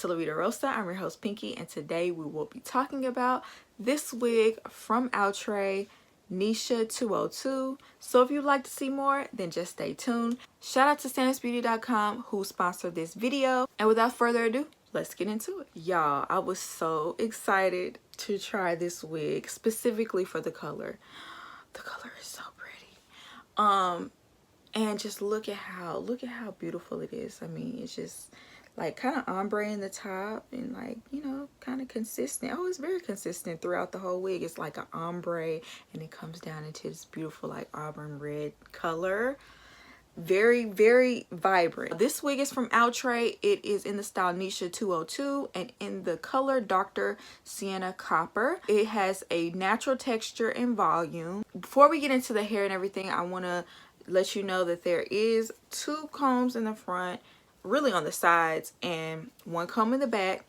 to La Vida Rosa. I'm your host Pinky, and today we will be talking about this wig from Outre, Neesha 202. So if you'd like to see more, then just stay tuned. Shout out to SanusBeauty.com who sponsored this video. And without further ado, let's get into it. Y'all, I was so excited to try this wig specifically for the color. The color is so pretty. And just look at how beautiful it is. I mean, it's just like kind of ombre in the top and like, you know, kind of consistent. Oh, it's very consistent throughout the whole wig. It's like an ombre and it comes down into this beautiful like auburn red color. Very, very vibrant. This wig is from Outre. It is in the style Neesha 202 and in the color Dr. Sienna Copper. It has a natural texture and volume. Before we get into the hair and everything, I want to let you know that there is 2 combs in the front, really on the sides, and 1 comb in the back.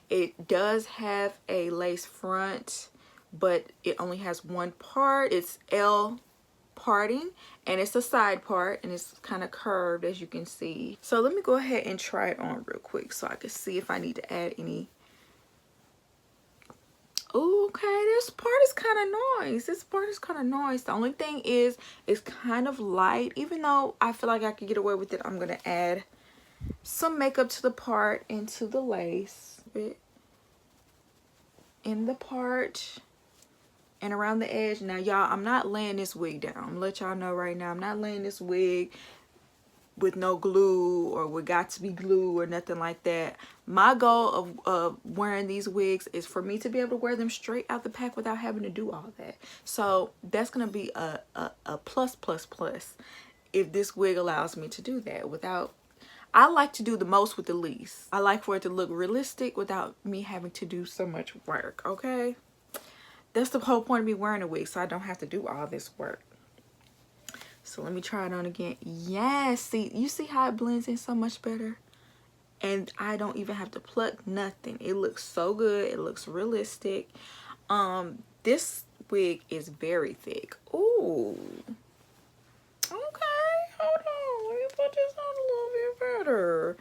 It does have a lace front, but it only has 1 part. It's L parting, and it's a side part, and it's kind of curved, as you can see. So let me go ahead and try it on real quick so I can see if I need to add any. Okay, this part is kind of nice. This part is kind of nice. The only thing is, it's kind of light. Even though I feel like I could get away with it, I'm going to add some makeup to the part and to the lace. In the part and around the edge. Now, y'all, I'm not laying this wig down. I'm going to let y'all know right now. I'm not laying this wig with no glue or with got to be glue or nothing like that. My goal of wearing these wigs is for me to be able to wear them straight out the pack without having to do all that. So that's gonna be a plus if this wig allows me to do that without. I like to do the most with the least. I like for it to look realistic without me having to do so much work. Okay, that's the whole point of me wearing a wig, so I don't have to do all this work. So let me try it on again. Yes, see, you see how it blends in so much better? And I don't even have to pluck nothing. It looks so good. It looks realistic. This wig is very thick. Ooh. Okay, hold on. Let me put this on a little bit better.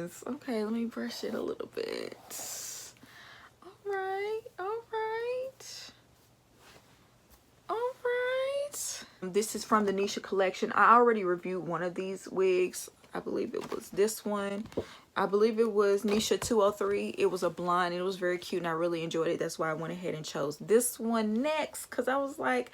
Yes. Okay, let me brush it a little bit. All right, all right. This is from the Neesha collection. I already reviewed one of these wigs. I believe it was this one. I believe it was Neesha 203. It was a blonde. It was very cute and I really enjoyed it. That's why I went ahead and chose this one next, because I was like,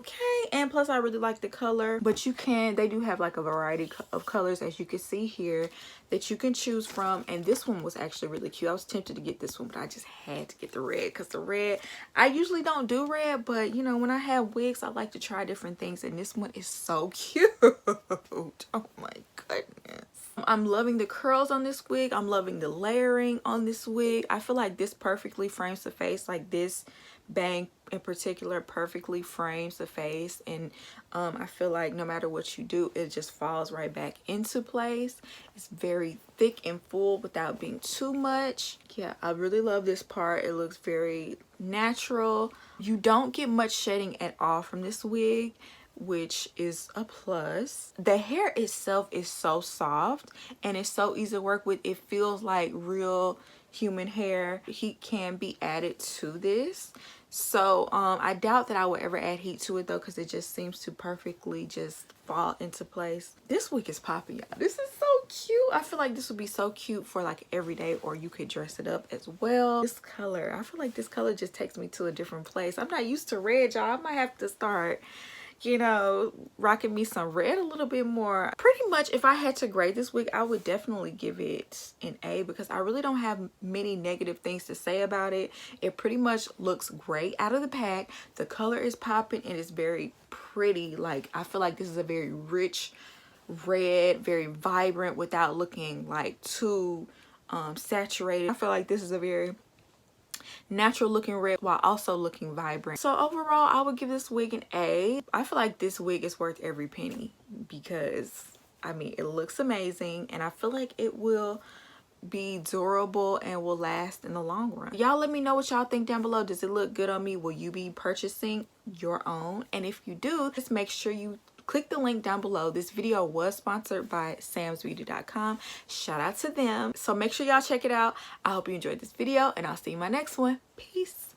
okay. And plus I really like the color. But they do have like a variety of colors, as you can see here, that you can choose from. And this one was actually really cute. I was tempted to get this one, but I just had to get the red, because the red, I usually don't do red, but you know, when I have wigs, I like to try different things, and this one is so cute. Oh my goodness. I'm loving the curls on this wig. I'm loving the layering on this wig. I feel like this perfectly frames the face. Like this bang in particular perfectly frames the face, and I feel like no matter what you do, it just falls right back into place. It's very thick and full without being too much. Yeah, I really love this part. It looks very natural. You don't get much shedding at all from this wig, which is a plus. The hair itself is so soft and it's so easy to work with. It feels like real human hair. Heat can be added to this, so I doubt that I will ever add heat to it though, because it just seems to perfectly just fall into place. This wig is popping, y'all. This is so cute. I feel like this would be so cute for like everyday, or you could dress it up as well. This color, I feel like this color just takes me to a different place. I'm not used to red, y'all. I might have to start, you know, rocking me some red a little bit more. Pretty much if I had to grade this wig, I would definitely give it an A, because I really don't have many negative things to say about it. It pretty much looks great out of the pack. The color is popping and it's very pretty. Like, I feel like this is a very rich red, very vibrant without looking like too saturated. I feel like this is a very natural looking red while also looking vibrant. So overall, I would give this wig an A. I feel like this wig is worth every penny, because I mean, it looks amazing and I feel like it will be durable and will last in the long run. Y'all let me know what y'all think down below. Does it look good on me? Will you be purchasing your own? And if you do, just make sure you click the link down below. This video was sponsored by samsbeauty.com. Shout out to them. So make sure y'all check it out. I hope you enjoyed this video, and I'll see you in my next one. Peace.